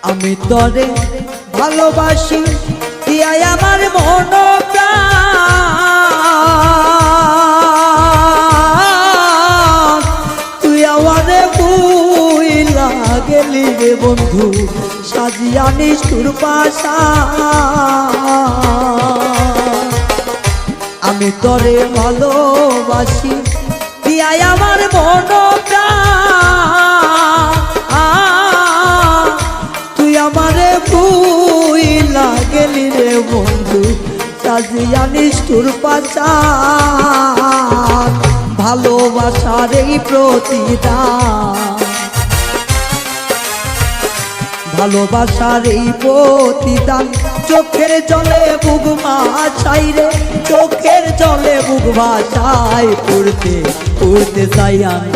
আমি তরে ভালোবাসি দিয়াই আমার মন প্রাণ, তুই আমারে বুইলা গেলি রে বন্ধু সাজিয়া নিষ্ঠুর পাশা। আমি তরে ভালোবাসি দিয়াই আমার মন প্রাণ, তুই আমারে বুইলা গেলি রে বন্ধু সাজিয়া নিষ্ঠুর পাশা। ভালোবাসার এই প্রতিদান, ভালোবাসার এই প্রতিদান, চোখের জলে বুক ভাসাই রে, চোখের জলে বুক ভাসাই, উড়তে উড়তে চাই আমি